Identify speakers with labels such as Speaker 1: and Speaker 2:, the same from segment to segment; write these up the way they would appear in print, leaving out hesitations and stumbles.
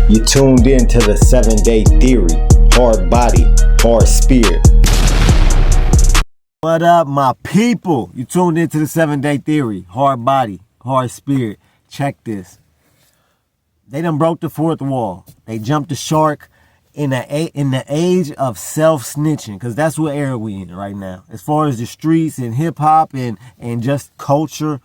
Speaker 1: You tuned in to the 7-Day Theory. Hard body, hard spirit.
Speaker 2: What up, my people? You tuned into the 7-Day Theory. Hard body, hard spirit. Check this. They done broke the fourth wall. They jumped the shark in the age of self-snitching, because that's what era we in right now. As far as the streets and hip-hop and just culture,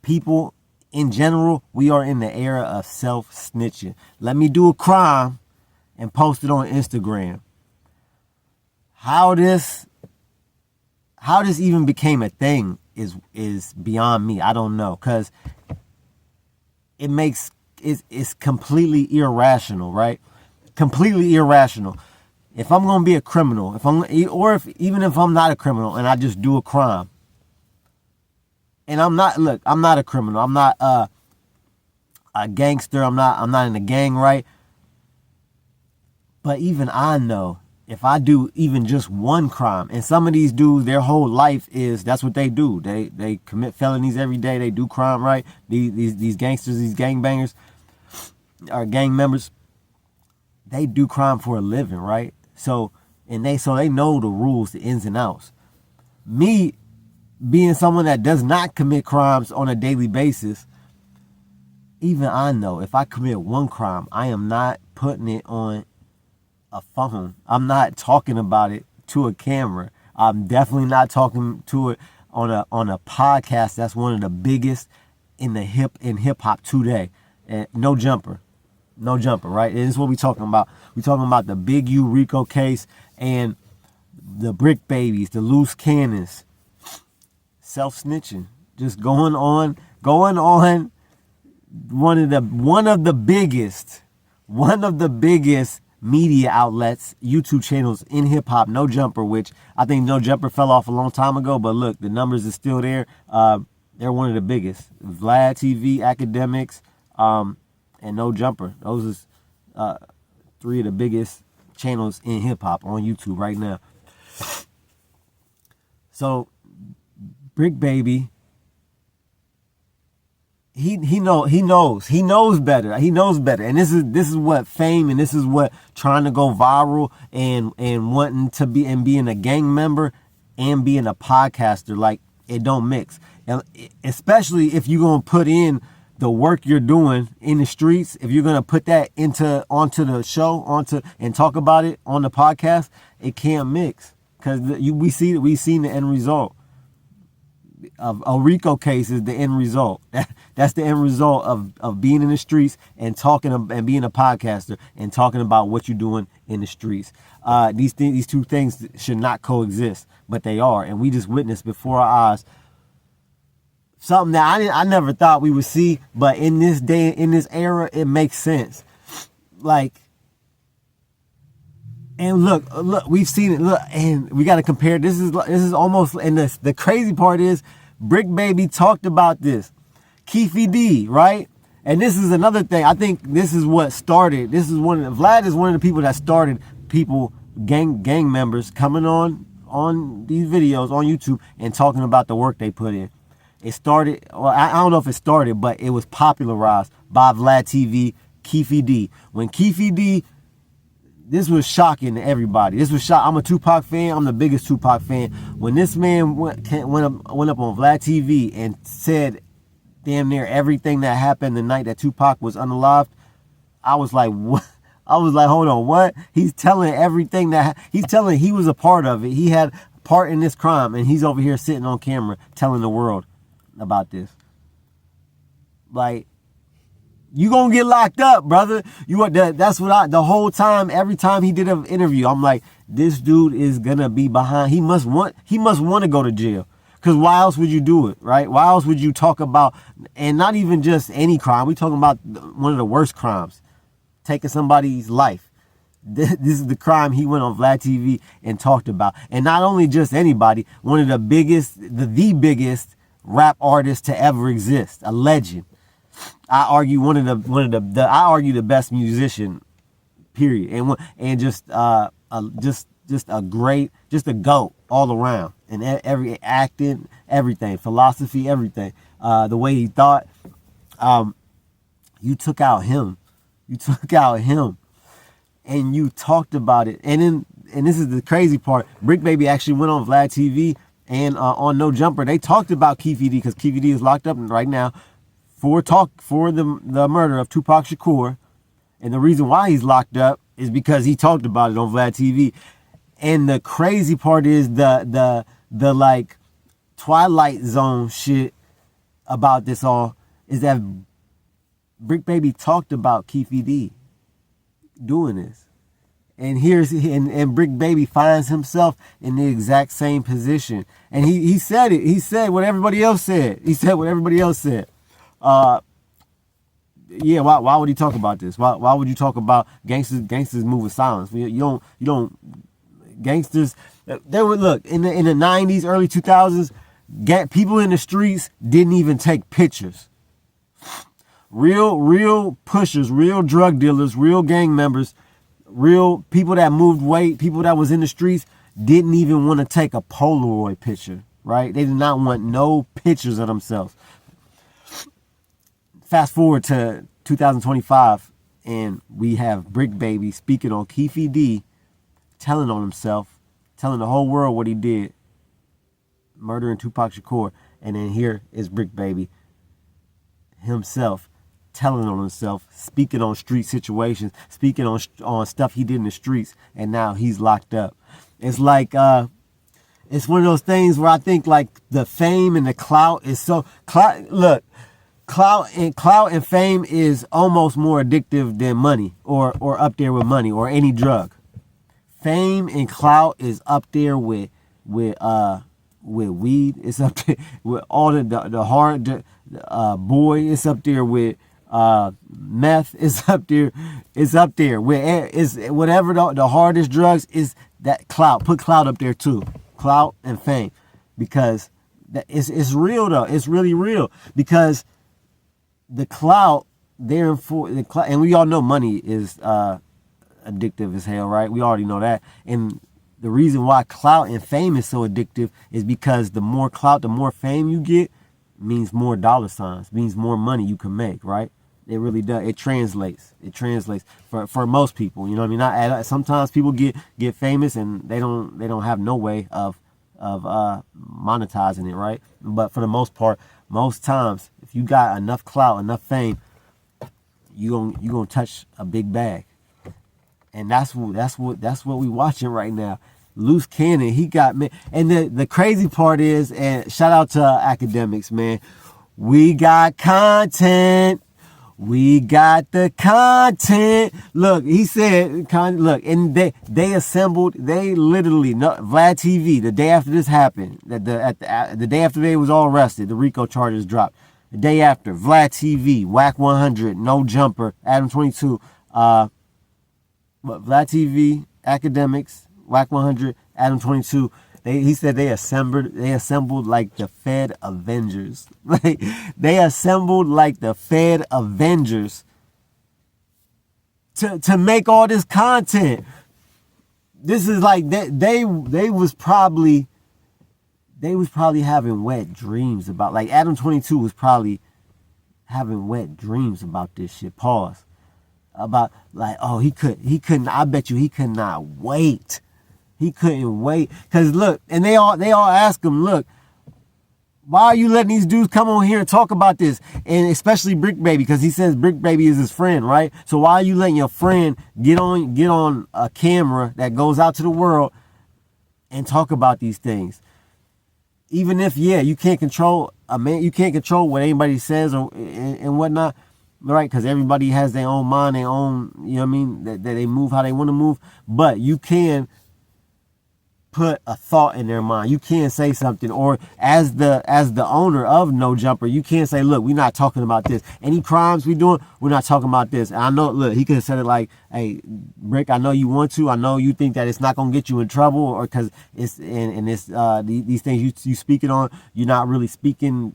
Speaker 2: people in general, we are in the era of self-snitching. Let me do a crime and post it on Instagram. How this even became a thing is beyond me. I don't know, because it's completely irrational, right? Completely irrational. If I'm gonna be a criminal, even if I'm not a criminal and I just do a crime, and I'm not a criminal. I'm not a gangster. I'm not in a gang, right? But even I know, if I do even just one crime, and some of these dudes, their whole life is, that's what they do. They commit felonies every day. They do crime, right? These gangsters, these gangbangers, or gang members, they do crime for a living, right? So they know the rules, the ins and outs. Me, being someone that does not commit crimes on a daily basis, even I know if I commit one crime, I am not putting it on a phone. I'm not talking about it to a camera. I'm definitely not talking to it on a podcast. That's one of the biggest in hip hop today. And no jumper, right? And this is what we talking about. We talking about the Big U RICO case and the Bricc Babies, the Luce Cannons, self-snitching, just going on. One of the biggest media outlets, YouTube channels in hip hop, No Jumper, which I think No Jumper fell off a long time ago, but look, the numbers are still there. They're one of the biggest. Vlad TV, Academics, and No Jumper. Those are three of the biggest channels in hip hop on YouTube right now. So Bricc Baby, he knows better. And this is what fame, and this is what trying to go viral and wanting to be, and being a gang member and being a podcaster, like, it don't mix. And especially if you're gonna put in the work you're doing in the streets, if you're gonna put that onto the show, and talk about it on the podcast, it can't mix, because we've seen the end result. A RICO case is the end result. That's the end result of being in the streets and talking and being a podcaster and talking about what you're doing in the streets. These two things should not coexist, but they are, and we just witnessed before our eyes something that I never thought we would see, but in this day, in this era, it makes sense. Like, and look, we've seen it. Look, and we got to compare. This is almost, and the crazy part is, Bricc Baby talked about this. Keefy D, right? And this is another thing. I think this is what started. Vlad is one of the people that started gang members coming on these videos on YouTube and talking about the work they put in. It started, well, I don't know if it started, but it was popularized by Vlad TV, Keefy D. When Keefy D, this was shocking to everybody. I'm a Tupac fan. I'm the biggest Tupac fan. When this man went up on Vlad TV and said damn near everything that happened the night that Tupac was unalived, I was like, what? I was like, hold on, what? He's telling everything he's telling he was a part of it. He had part in this crime, and he's over here sitting on camera telling the world about this. Like, you gonna get locked up, brother. That's what the whole time, every time he did an interview, I'm like, this dude is gonna be behind. He must want to go to jail. Because why else would you do it, right? Why else would you talk about, and not even just any crime, we talking about one of the worst crimes, taking somebody's life. This is the crime he went on Vlad TV and talked about. And not only just anybody, one of the biggest rap artists to ever exist, a legend. I argue the best musician, period, and just a great, just a GOAT all around, and every acting, everything, philosophy, everything, the way he thought. You took out him, You took out him, and you talked about it. And this is the crazy part. Bricc Baby actually went on Vlad TV and on No Jumper. They talked about Keefe D because Keefe D is locked up right now for the murder of Tupac Shakur. And the reason why he's locked up is because he talked about it on Vlad TV. And the crazy part is the like Twilight Zone shit about this all is that Bricc Baby talked about Keefe D doing this. And Bricc Baby finds himself in the exact same position. And he said it. He said what everybody else said. Yeah, why would he talk about this? Why would you talk about gangsters move with silence? You don't gangsters. They would look in the 90s, early 2000s. People in the streets didn't even take pictures. Real pushers, real drug dealers, real gang members, real people that moved weight, people that was in the streets didn't even want to take a Polaroid picture, right? They did not want no pictures of themselves. Fast forward to 2025, and we have Bricc Baby speaking on Keefe D, telling on himself, telling the whole world what he did, murdering Tupac Shakur. And then here is Bricc Baby himself telling on himself, speaking on street situations, speaking on stuff he did in the streets, and now he's locked up. It's like it's one of those things where I think like the fame and the clout is so look. Clout and fame is almost more addictive than money, or up there with money or any drug. Fame and clout is up there with weed. It's up there with all the hard boy. It's up there with meth. It's up there. With whatever the hardest drugs is. That clout. Put clout up there too. Clout and fame, because it's real though. It's really real because the clout and we all know money is addictive as hell, right? We already know that. And the reason why clout and fame is so addictive is because the more clout, the more fame you get, means more dollar signs, means more money you can make, right? It really does. It translates for most people. You know what I mean? Sometimes people get famous and they don't have no way of monetizing it, right? But for the most part, most times, if you got enough clout, enough fame, you gonna touch a big bag. And that's what we watching right now. Luce Cannon, he got me. And the crazy part is, and shout out to academics, man. We got content. We got the content. Look, he said, look, and they assembled. They literally, Vlad TV. The day after this happened, the day after they was all arrested, the RICO charges dropped. The day after, Vlad TV, Whack 100, No Jumper, Adam 22. Vlad TV, academics, Whack 100, Adam 22. He said they assembled like the Fed Avengers. Like they assembled like the Fed Avengers to make all this content. This is like they was probably having wet dreams about, like Adam 22 was probably having wet dreams about this shit. Pause. About like, oh, he couldn't, I bet you he could not wait. He couldn't wait. Cause look, and they all ask him, look, why are you letting these dudes come on here and talk about this? And especially Bricc Baby, because he says Bricc Baby is his friend, right? So why are you letting your friend get on a camera that goes out to the world and talk about these things? Even if, yeah, you can't control a man, you can't control what anybody says and whatnot, right? Because everybody has their own mind, their own, you know what I mean, that they move how they want to move. But you can put a thought in their mind. You can say something, or as the owner of No Jumper, you can say, look, we're not talking about this. Any crimes we doing, we're not talking about this. And I know, look, he could have said it like, hey, Bricc, I know you want to. I know you think that it's not gonna get you in trouble, or because it's and it's these things you speaking on, you're not really speaking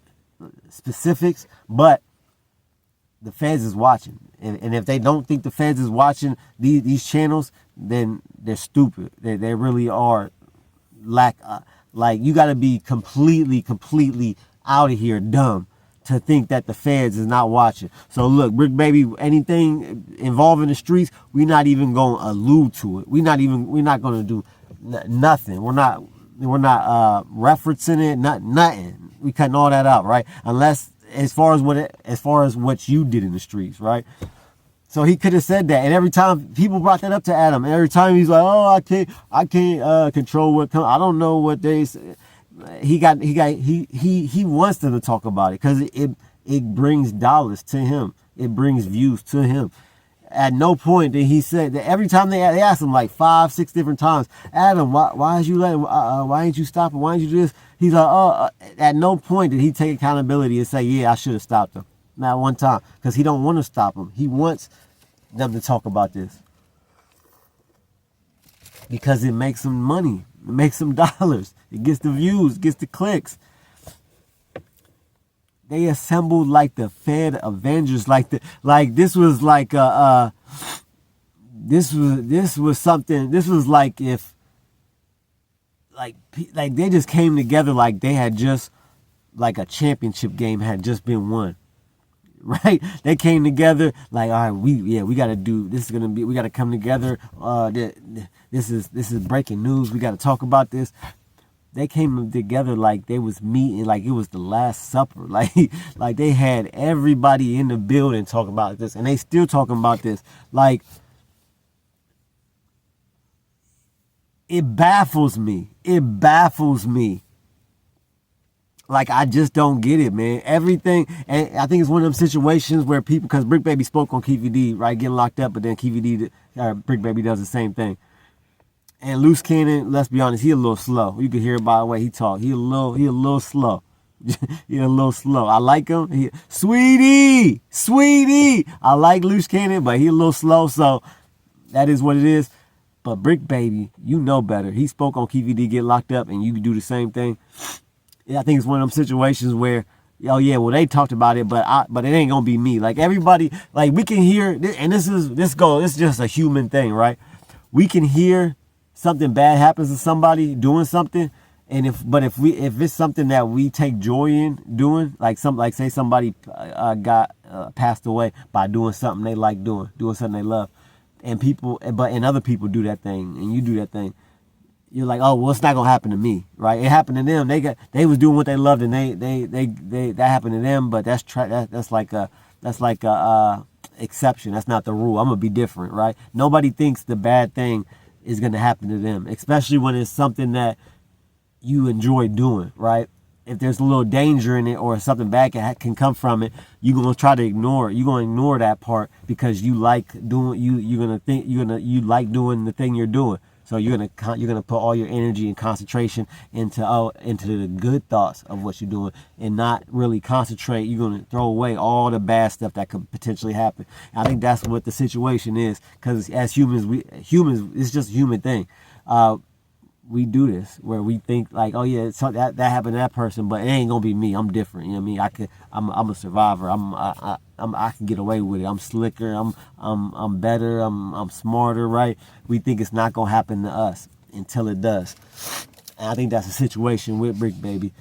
Speaker 2: specifics, but the feds is watching. And if they don't think the feds is watching these channels, then they're stupid. They really are. Like you got to be completely out of here dumb to think that the feds is not watching. So look, Bricc Baby, anything involving the streets, we not even going to allude to it. We're not going to do nothing. We're not referencing it, nothing. We cutting all that out, right? Unless as far as what you did in the streets, right? So he could have said that, and every time people brought that up to Adam, and every time he's like, "Oh, I can't control what comes. I don't know what they say." He wants them to talk about it because it brings dollars to him. It brings views to him. At no point did he say that. Every time they asked him like 5, 6 different times, Adam, why did you let him? Why didn't you stop him? Why didn't you do this? He's like, at no point did he take accountability and say, yeah, I should have stopped him. Not one time, because he don't want to stop him. He wants them to talk about this because it makes him money. It makes them dollars. It gets the views, gets the clicks. They assembled like the Fed Avengers, like this was like this was something. This was like if like they just came together like they had just like a championship game had just been won. Right? They came together like, all right, we got to do this. We got to come together. This is breaking news. We got to talk about this. They came together like they was meeting, like it was the Last Supper. Like they had everybody in the building talking about this, and they still talking about this. Like, it baffles me. It baffles me. Like, I just don't get it, man. Everything, and I think it's one of them situations where people, because Bricc Baby spoke on KVD, right, getting locked up, but then Bricc Baby does the same thing. And Luce Cannon, let's be honest, he a little slow. You can hear it by the way he talk. He a little slow. He a little slow. I like him. Sweetie. I like Luce Cannon, but he a little slow, so that is what it is. But Bricc Baby, you know better. He spoke on KVD, get locked up, and you can do the same thing. I think it's one of them situations where, oh yeah, well they talked about it, but it ain't gonna be me. Like everybody, like we can hear, and this is just a human thing, right? We can hear something bad happens to somebody doing something, and if it's something that we take joy in doing, like say somebody got passed away by doing something they like doing something they love, and other people do that thing, and you do that thing. You're like, oh, well, it's not gonna happen to me, right? It happened to them. They was doing what they loved, and they that happened to them. But that's like a exception. That's not the rule. I'm gonna be different, right? Nobody thinks the bad thing is gonna happen to them, especially when it's something that you enjoy doing, right? If there's a little danger in it or something bad can come from it, you're gonna try to ignore it. You're gonna ignore that part because you like doing you like doing the thing you're doing. So you're gonna put all your energy and concentration into the good thoughts of what you're doing, and not really concentrate. You're gonna throw away all the bad stuff that could potentially happen. I think that's what the situation is, because as humans, it's just a human thing. We do this where we think like, oh yeah, that happened to that person, but it ain't gonna be me. I'm different. You know what I mean? I'm a survivor. I can get away with it. I'm slicker. I'm better. I'm smarter. Right? We think it's not gonna happen to us until it does. And I think that's the situation with Bricc Baby.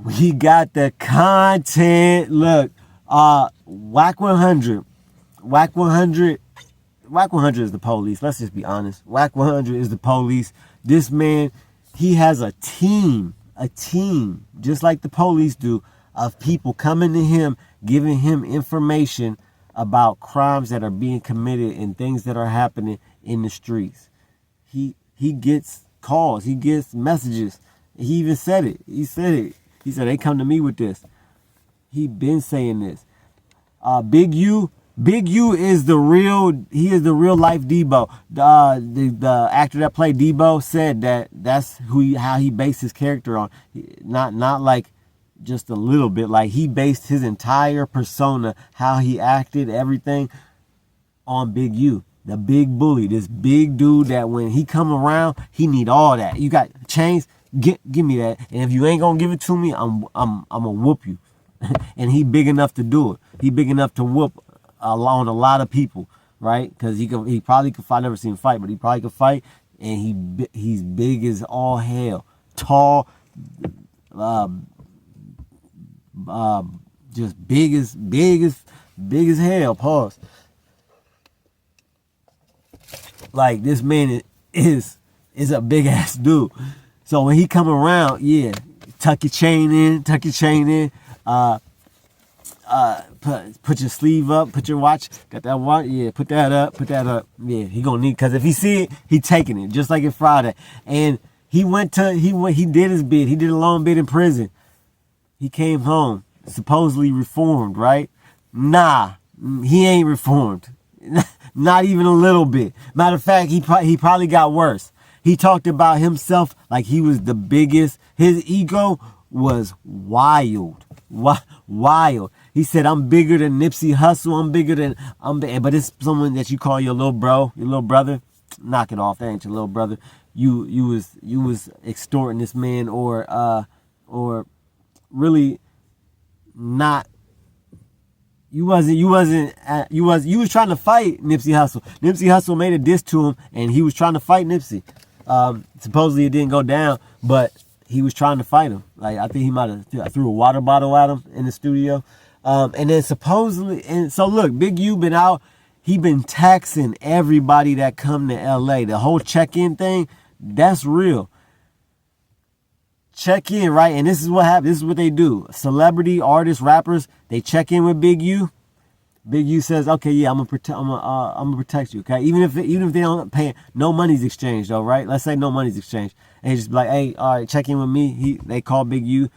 Speaker 2: We got the content. Look, Whack 100. Whack 100 is the police. Let's just be honest. Whack 100 is the police. This man, he has a team, just like the police do, of people coming to him, giving him information about crimes that are being committed and things that are happening in the streets. He gets calls, he gets messages. He even said it. He said they come to me with this. He been saying this. Big U is the real life Debo. The actor that played Debo said that's how he based his character on. Not like just a little bit. Like he based his entire persona, how he acted, everything on Big U. The big bully, this big dude that when he come around, he need all that. You got chains, give me that. And if you ain't gonna give it to me, I'm gonna whoop you. And he big enough to do it. He big enough to whoop on a lot of people, right? Because he probably could fight. I've never seen him fight, but he probably could fight. And he's big as all hell, tall, just big as hell. Pause. Like, this man is a big ass dude. So when he come around, yeah, tuck your chain in, put your sleeve up, put your watch, got that watch, yeah, put that up, yeah, he gonna need, cause if he see it, he taking it, just like in Friday. And he did his bid, he did a long bid in prison. He came home, supposedly reformed, right? Nah, he ain't reformed. Not even a little bit. Matter of fact, he probably got worse. He talked about himself like he was the biggest. His ego was wild. Wild. He said, I'm bigger than Nipsey Hussle. But it's someone that you call your little bro, your little brother. Knock it off. That ain't your little brother. You was extorting this man or really not. You was trying to fight Nipsey Hussle. Nipsey Hussle made a diss to him, and he was trying to fight Nipsey. Supposedly it didn't go down, but he was trying to fight him. Like, I think he might have threw a water bottle at him in the studio. And then supposedly, and so look, Big U been out. He been taxing everybody that come to LA. The whole check-in thing, that's real. Check in, right? And this is what happens. This is what they do. Celebrity, artists, rappers, they check in with Big U. Big U says, "Okay, yeah, I'm gonna protect you, okay? Even if they don't pay, no money's exchanged, though, right? Let's say no money's exchanged, and he just be like, hey, all right, check in with me. They call Big U.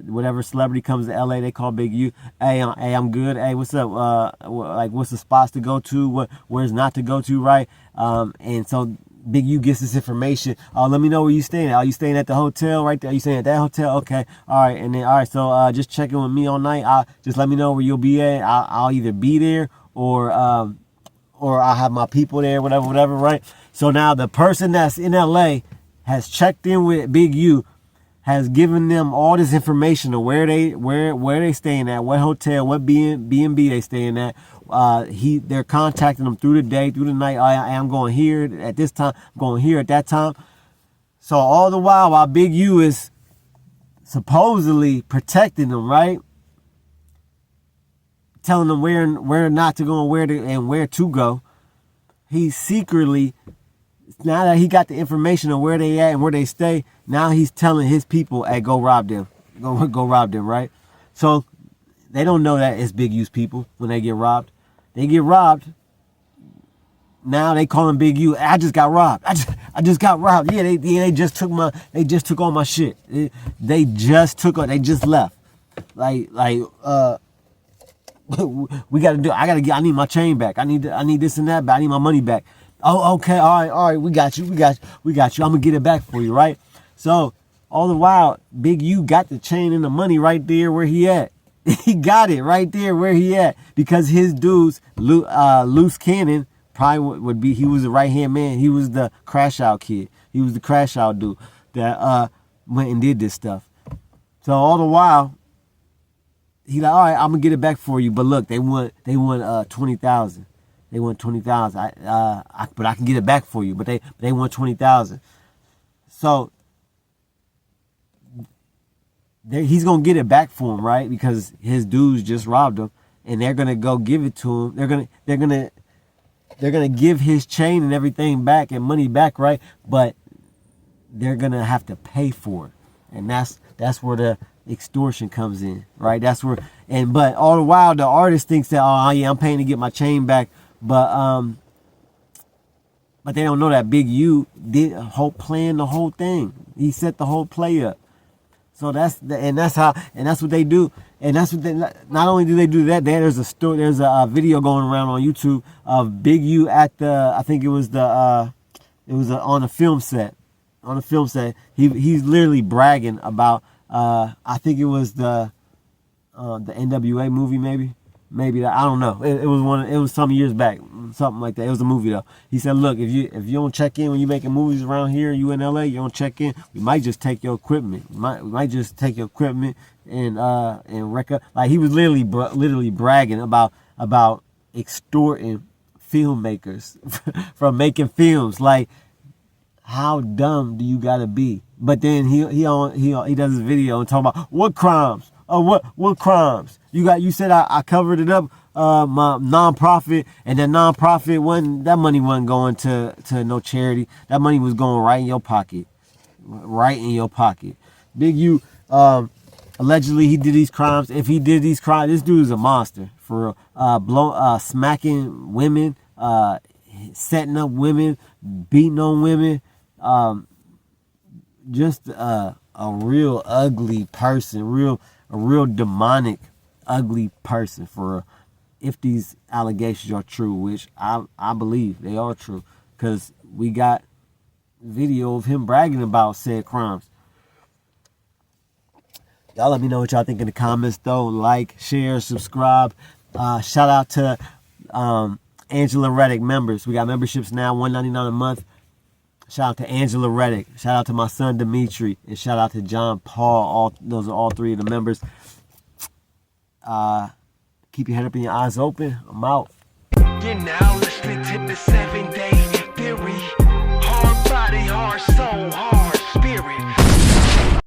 Speaker 2: Whatever celebrity comes to LA, they call Big U. Hey, I'm good. Hey, what's up? Like, what's the spots to go to? Where's not to go to, right? And so Big U gets this information. Let me know where you staying at. Are you staying at the hotel right there? Are you staying at that hotel? Okay. All right. And then, all right. So just check in with me all night. Just let me know where you'll be at. I'll either be there or I'll have my people there, whatever, right? So now the person that's in LA has checked in with Big U, has given them all this information of where they staying at, what hotel, what B&B they staying at. They're contacting them through the day, through the night. I'm going here at this time, I'm going here at that time. So all the while Big U is supposedly protecting them, right? Telling them where not to go and where to go. He's secretly, now that he got the information of where they at and where they stay, now he's telling his people, hey, go rob them. Go rob them, right? So they don't know that it's Big U's people when they get robbed. They get robbed. Now they calling Big U, I just got robbed. I just got robbed. Yeah, they just took all my shit. They just left. Like we gotta do, I need my chain back. I need this and that, but I need my money back. Oh, okay, all right, we got you. I'm gonna get it back for you, right? So all the while, Big U got the chain and the money right there where he at. He got it right there where he at, because his dudes, Luce Cannon, probably would be, he was the right hand man. He was the crash out kid. He was the crash out dude that went and did this stuff. So all the while, he like, all right, I'm gonna get it back for you. But look, they want 20,000. They want 20,000. But I can get it back for you. But they want 20,000. So he's gonna get it back for him, right? Because his dudes just robbed him, and they're gonna go give it to him. They're gonna give his chain and everything back and money back, right? But they're gonna have to pay for it, and that's where the extortion comes in, right? But all the while the artist thinks that, oh yeah, I'm paying to get my chain back, but they don't know that Big U planned the whole thing. He set the whole play up. So that's what they do, and that's what they. Not only do they do that, there's a video going around on YouTube of Big U at I think it was on a film set. On a film set, he's literally bragging about. I think it was the NWA movie, maybe that, I don't know. It was some years back, something like that. It was a movie though. He said, look, if you don't check in when you making movies around here, you in LA, you don't check in, we might just take your equipment. We might just take your equipment and wreck up. Like, he was literally bragging about extorting filmmakers from making films. Like, how dumb do you gotta be? But then he does his video and talking about what crimes What crimes? You said I covered it up, my nonprofit, and that nonprofit that money wasn't going to no charity. That money was going right in your pocket. Right in your pocket. Big U, allegedly he did these crimes. If he did these crimes, this dude is a monster for real. Smacking women, setting up women, beating on women, just a real ugly person, a real demonic, ugly person for real. If these allegations are true, which I believe they are true, because we got video of him bragging about said crimes. Y'all let me know what y'all think in the comments though. Like, share, subscribe. Shout out to Angela Reddick members. We got memberships now, $1.99 a month. Shout out to Angela Reddick. Shout out to my son Dimitri. And shout out to John Paul. Those are all three of the members. Keep your head up and your eyes open. I'm out.
Speaker 3: You're now listening to the 7-Day Theory. Hard body, hard soul, hard